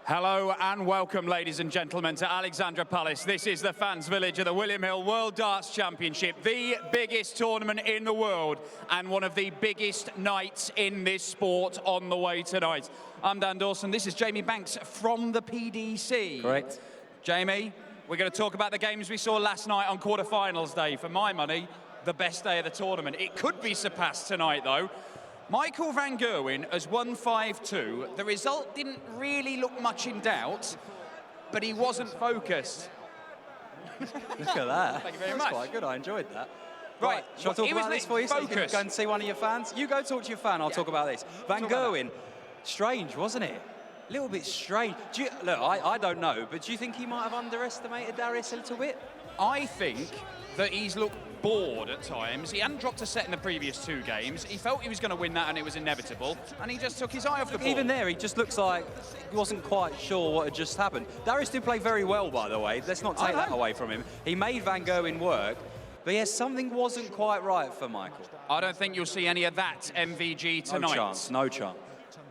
Hello and welcome, ladies and gentlemen, to Alexandra Palace. This is the fans' village of the William Hill World Darts Championship, the biggest tournament in the world and one of the biggest nights in this sport on the way tonight. I'm Dan Dawson. This is Jamie Banks from the PDC. Correct. Jamie, we're going to talk about the games we saw last night on quarterfinals day. For my money, the best day of the tournament. It could be surpassed tonight, though. Michael van Gerwen has won 5-2. The result didn't really look much in doubt, but he wasn't focused. Look at that. Thank you very That's much. quite good. I enjoyed that. Right. Shall I talk about this for you? So you can go and see one of your fans? You go talk to your fan. I'll talk about this. Van Gerwen, strange, wasn't it? A little bit strange. Look, I don't know, but do you think he might have underestimated Darius a little bit? I think that he's looked bored at times. He hadn't dropped a set in the previous two games. He felt he was going to win that and it was inevitable, and he just took his eye off the ball. Even there, he just looks like he wasn't quite sure what had just happened. Darius did play very well, by the way. Let's not take that away from him. He made Van Gerwen work, but yes, something wasn't quite right for Michael. I don't think you'll see any of that MVG tonight. No chance, no chance.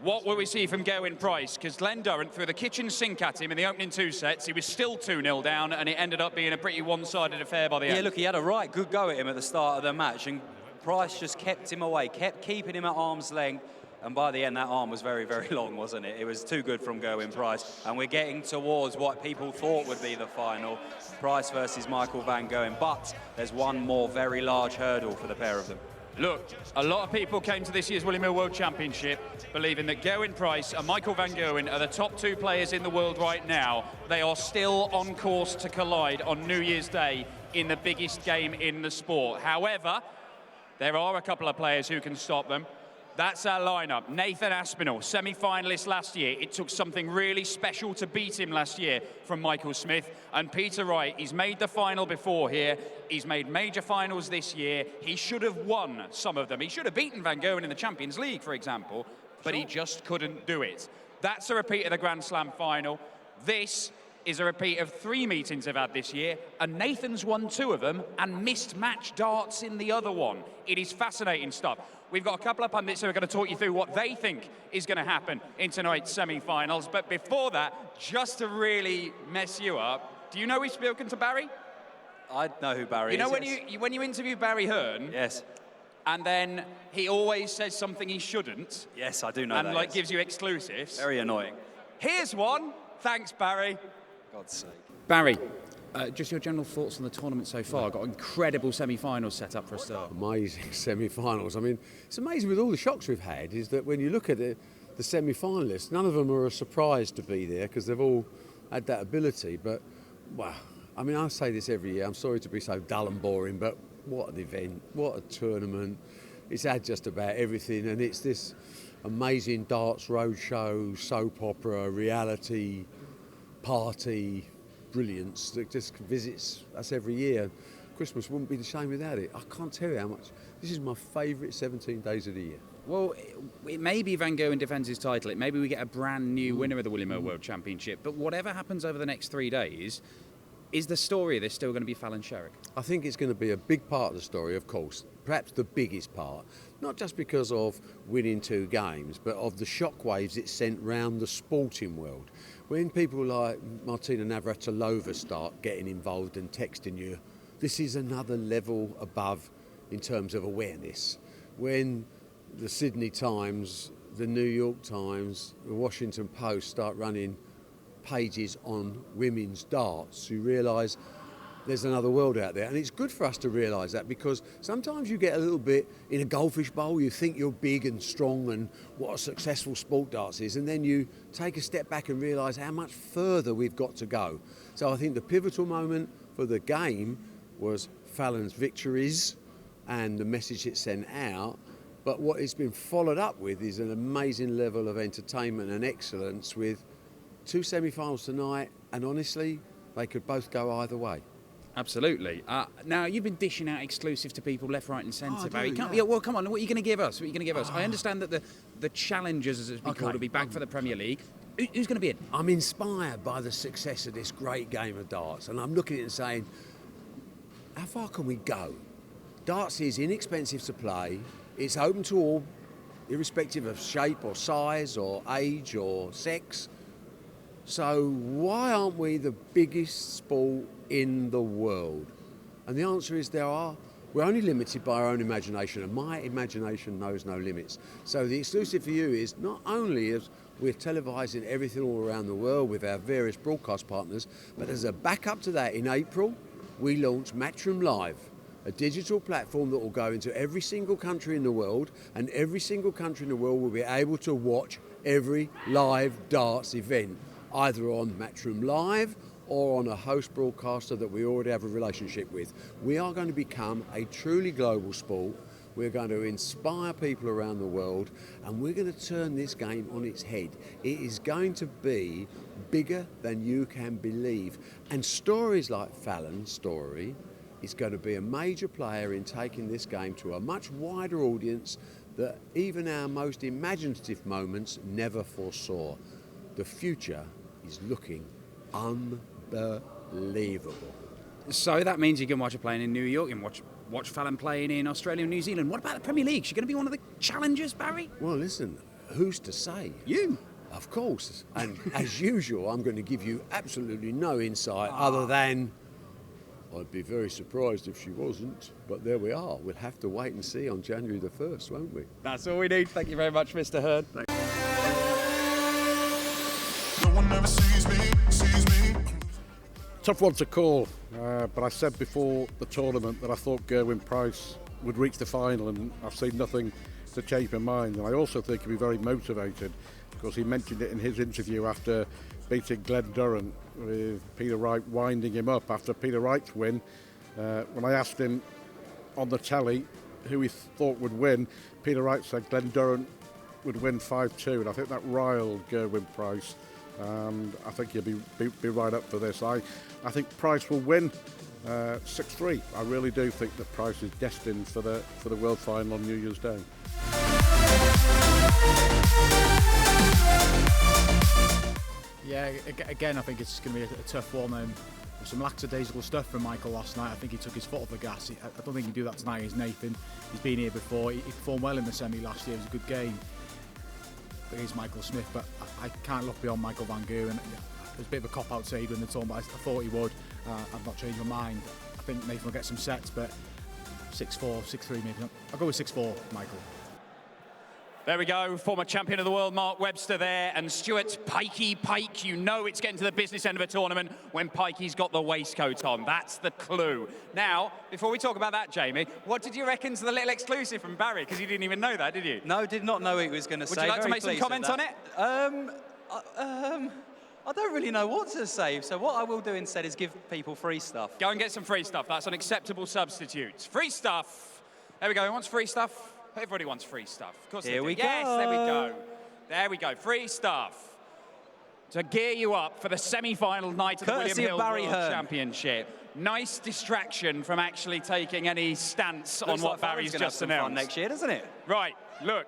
What will we see from Gerwyn Price? Because Glenn Durrant threw the kitchen sink at him in the opening two sets. He was still 2-0 down, and it ended up being a pretty one-sided affair by the end. Yeah, look, he had a right good go at him at the start of the match, and Price just kept him away, kept keeping him at arm's length, and by the end, that arm was very, very long, wasn't it? It was too good from Gerwyn Price, and we're getting towards what people thought would be the final, Price versus Michael van Gerwen, but there's one more very large hurdle for the pair of them. Look, a lot of people came to this year's William Hill World Championship believing that Gerwyn Price and Michael van Gerwen are the top two players in the world right now. They are still on course to collide on New Year's Day in the biggest game in the sport. However, there are a couple of players who can stop them. That's our lineup. Nathan Aspinall, semi-finalist last year. It took something really special to beat him last year from Michael Smith. And Peter Wright, he's made the final before here. He's made major finals this year. He should have won some of them. He should have beaten Van Gerwen in the Champions League, for example, but he just couldn't do it. That's a repeat of the Grand Slam final. This is a repeat of 3 meetings they've had this year, and Nathan's won 2 of them and missed match darts in the other one. It is fascinating stuff. We've got a couple of pundits who are going to talk you through what they think is going to happen in tonight's semi-finals. But before that, just to really mess you up, do you know we've spoken to Barry? I know who Barry is. You know when you interview Barry Hearn? Yes. And then he always says something he shouldn't. Yes, I do know that. And like gives you exclusives. Very annoying. Here's one. Thanks, Barry. God's sake. Barry, just your general thoughts on the tournament so far. Got incredible semi-finals set up for a start. Amazing semi-finals. I mean, it's amazing with all the shocks we've had is that when you look at the semi-finalists, none of them are a surprise to be there because they've all had that ability. But, wow, I mean, I say this every year. I'm sorry to be so dull and boring, but what an event, what a tournament. It's had just about everything, and it's this amazing darts roadshow, soap opera, reality, party, brilliance that just visits us every year. Christmas wouldn't be the same without it. I can't tell you how much. This is my favourite 17 days of the year. Well, it may be Van Gerwen defends his title. It maybe we get a brand new winner of the William Hill World Championship. But whatever happens over the next 3 days, is the story of this still going to be Fallon Sherrick? I think it's going to be a big part of the story, of course. Perhaps the biggest part. Not just because of winning 2 games, but of the shockwaves it sent round the sporting world. When people like Martina Navratilova start getting involved and texting you, this is another level above in terms of awareness. When the Sydney Times, the New York Times, the Washington Post start running pages on women's darts, you realise there's another world out there. And it's good for us to realise that, because sometimes you get a little bit in a goldfish bowl, you think you're big and strong and what a successful sport darts is, and then you take a step back and realise how much further we've got to go. So I think the pivotal moment for the game was Fallon's victories and the message it sent out. But what it's been followed up with is an amazing level of entertainment and excellence with 2 semi-finals tonight, and honestly, they could both go either way. Absolutely. Now, you've been dishing out exclusive to people left, right and centre, Barry. Yeah. Yeah, well, come on, what are you going to give us? What are you going to give us? I understand that the challengers, as it's been called, will be back for the Premier League. Who's going to be in? I'm inspired by the success of this great game of darts, and I'm looking at it and saying, how far can we go? Darts is inexpensive to play. It's open to all, irrespective of shape or size or age or sex. So why aren't we the biggest sport in the world? And the answer is we're only limited by our own imagination, and my imagination knows no limits. So the exclusive for you is not only as we're televising everything all around the world with our various broadcast partners, but as a backup to that, in April, we launch Matchroom Live, a digital platform that will go into every single country in the world, and every single country in the world will be able to watch every live darts event, either on Matchroom Live or on a host broadcaster that we already have a relationship with. We are going to become a truly global sport. We're going to inspire people around the world, and we're going to turn this game on its head. It is going to be bigger than you can believe. And stories like Fallon's story is going to be a major player in taking this game to a much wider audience that even our most imaginative moments never foresaw. The future is looking unbelievable. So that means you can watch her playing in New York, you can watch Fallon playing in Australia and New Zealand. What about the Premier League? Is she going to be one of the challengers, Barry? Well, listen, who's to say? You. Of course. And as usual, I'm going to give you absolutely no insight other than I'd be very surprised if she wasn't. But there we are. We'll have to wait and see on January the 1st, won't we? That's all we need. Thank you very much, Mr. Hearn. No one ever sees me. Tough one to call, but I said before the tournament that I thought GERWYN Price would reach the final, and I've seen nothing to change my mind. And I also think he'll be very motivated, because he mentioned it in his interview after beating Glenn Durrant, with Peter Wright winding him up after Peter Wright's win. When I asked him on the telly who he thought would win, Peter Wright said Glenn Durrant would win 5-2, and I think that riled GERWYN Price. And I think he'll be right up for this. I think Price will win 6-3. I really do think that Price is destined for the World Final on New Year's Day. Yeah, again, I think it's going to be a tough one. Some lackadaisical stuff from Michael last night. I think he took his foot off the gas. I don't think he'd do that tonight. He's Nathan. He's been here before. He performed well in the semi last year. It was a good game. But he's Michael Smith, but I can't look beyond Michael Van Gerwen. It was a bit of a cop-out say he'd win the tournament, but I thought he would. I've not changed my mind. I think Nathan will get some sets, but 6-4, 6-3 maybe. I'll go with 6-4, Michael. There we go, former champion of the world, Mark Webster there, and Stuart Pike. You know it's getting to the business end of a tournament when Pikey's got the waistcoat on. That's the clue. Now, before we talk about that, Jamie, what did you reckon to the little exclusive from Barry? Because you didn't even know that, did you? No, did not know he was going to say. Would you like to make some comments on it? I don't really know what to say, so what I will do instead is give people free stuff. Go and get some free stuff. That's an acceptable substitute. Free stuff. There we go. Who wants free stuff? Everybody wants free stuff. Of course Here we go. Yes, there we go. There we go. Free stuff to gear you up for the semi-final night of the William Hill World Championship. Nice distraction from actually taking any stance on what Barry's just announced. Next year, doesn't it? Right. Look,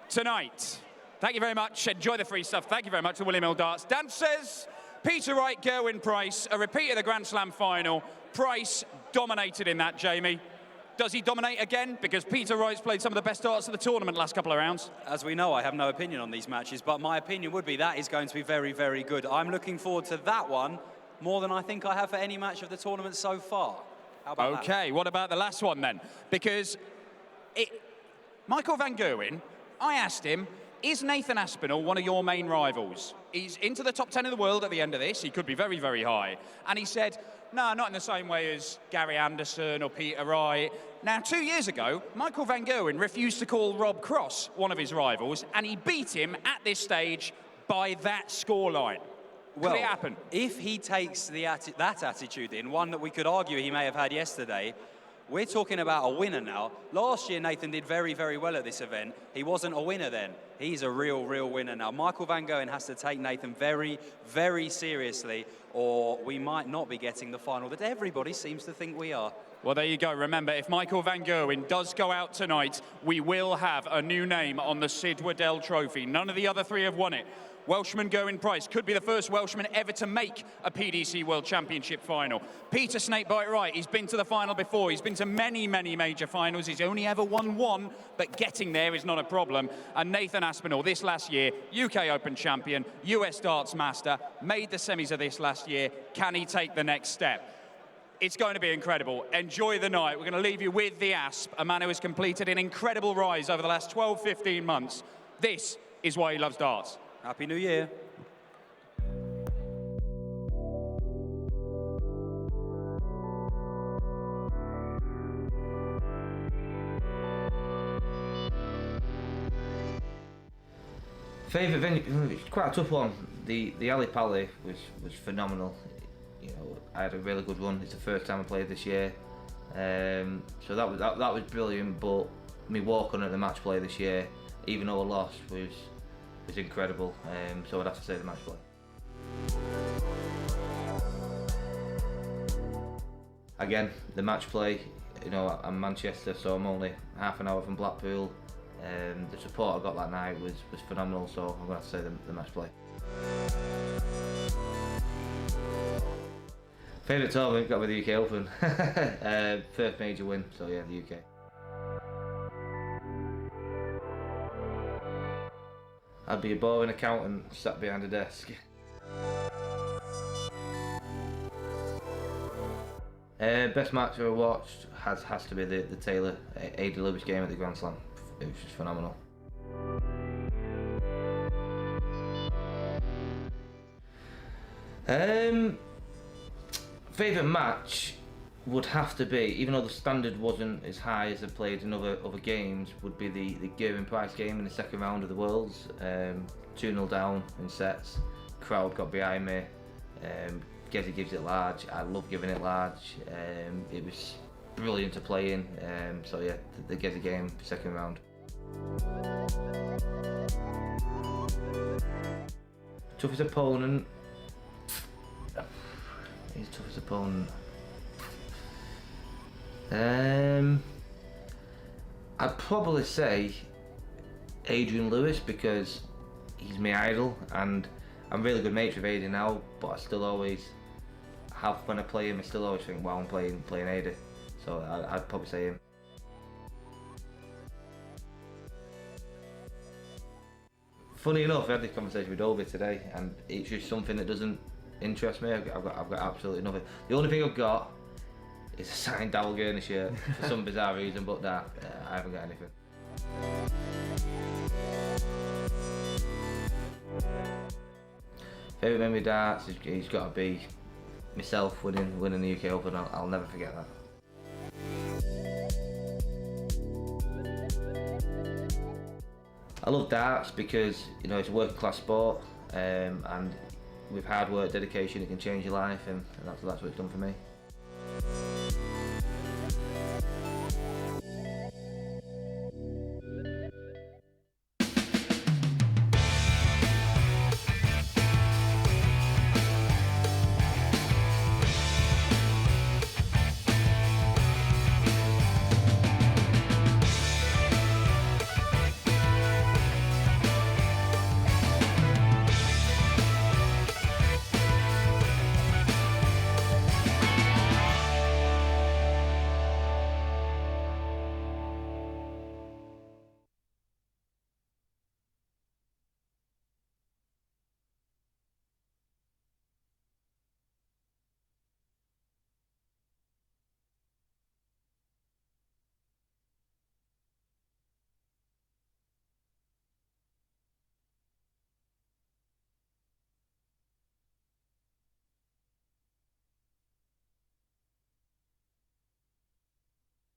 tonight. Thank you very much. Enjoy the free stuff. Thank you very much to William Hill Darts. Dan says Peter Wright, GERWYN Price, a repeat of the Grand Slam final. Price dominated in that, Jamie. Does he dominate again? Because Peter Wright's played some of the best darts of the tournament last couple of rounds. As we know, I have no opinion on these matches, but my opinion would be that is going to be very, very good. I'm looking forward to that one more than I think I have for any match of the tournament so far. How about that? Okay, what about the last one then? Because Michael Van Gerwen, I asked him, is Nathan Aspinall one of your main rivals? He's into the top 10 of the world at the end of this. He could be very, very high. And he said, no, not in the same way as Gary Anderson or Peter Wright. Now, 2 years ago, Michael Van Gerwen refused to call Rob Cross one of his rivals, and he beat him at this stage by that scoreline. Well, could it happen? If he takes that attitude in, one that we could argue he may have had yesterday, we're talking about a winner now. Last year, Nathan did very, very well at this event. He wasn't a winner then. He's a real, real winner now. Michael Van Gerwen has to take Nathan very, very seriously, or we might not be getting the final that everybody seems to think we are. Well, there you go. Remember, if Michael van Gerwen does go out tonight, we will have a new name on the Sid Waddell Trophy. None of the other three have won it. Welshman Gerwyn Price could be the first Welshman ever to make a PDC World Championship final. Peter Snakebite Wright, he's been to the final before. He's been to many, many major finals. He's only ever won one, but getting there is not a problem. And Nathan Aspinall, this last year, UK Open champion, US Darts Master, made the semis of this last year. Can he take the next step? It's going to be incredible. Enjoy the night. We're going to leave you with the Asp, a man who has completed an incredible rise over the last 12, 15 months. This is why he loves darts. Happy New Year. Favourite venue? It's quite a tough one. The Ali Pali was phenomenal. You know, I had a really good run. It's the first time I played this year, so that was brilliant. But me walk on at the match play this year, even though I lost, was incredible. So I'd have to say the match play. Again, the match play. You know, I'm Manchester, so I'm only half an hour from Blackpool. The support I got that night was phenomenal. So I'm going to have to say the match play. Favourite tournament got with the UK Open. First major win, so yeah, the UK. I'd be a boring accountant sat behind a desk. Best match I ever watched has to be the Taylor A.D. Lewis game at the Grand Slam. It was just phenomenal. Favourite match would have to be, even though the standard wasn't as high as I played in other games, would be the GERWYN Price game in the second round of the Worlds. 2-0 down in sets, crowd got behind me. Gezi gives it large, I love giving it large. It was brilliant to play in, so yeah, the Gezi game, second round. Toughest opponent? His toughest opponent. I'd probably say Adrian Lewis, because he's my idol and I'm really good mates with Adrian now, but I still always have, when I play him, I still always think, wow, I'm playing Adrian. So I'd probably say him. Funny enough, I had this conversation with Obi today, and it's just something that doesn't interest me. I've got absolutely nothing. The only thing I've got is a signed Dowell Gurney shirt for some bizarre reason, but nah, I haven't got anything. Favourite memory darts, he's got to be myself winning the UK Open. I'll never forget that. I love darts because, you know, it's a working class sport, and with hard work, dedication, it can change your life, and that's what it's done for me.